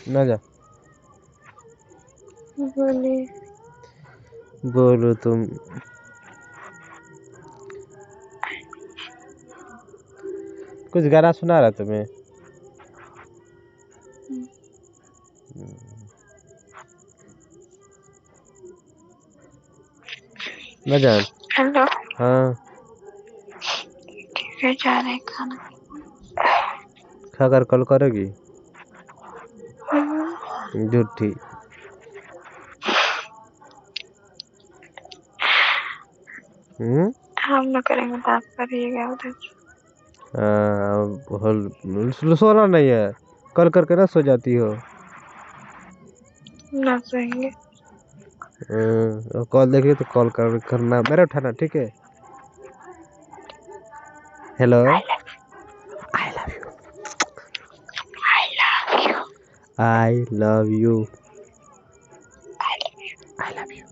ना जा। बोले बोलो तुम। कुछ गाना सुना रहा तुम्हें? ना जान। हेलो। हाँ ठीक है, जा रहे हैं खाना। खाकर कॉल करोगी? झूठी। हम लोग करेंगे, बात करिएगा उधर। सोना नहीं है, कॉल करके ना सो जाती हो। ना सोएंगे। कॉल देखिए तो कॉल करना, मेरा उठाना, ठीक है? Hello. I love you. I love you. I love you. I love you.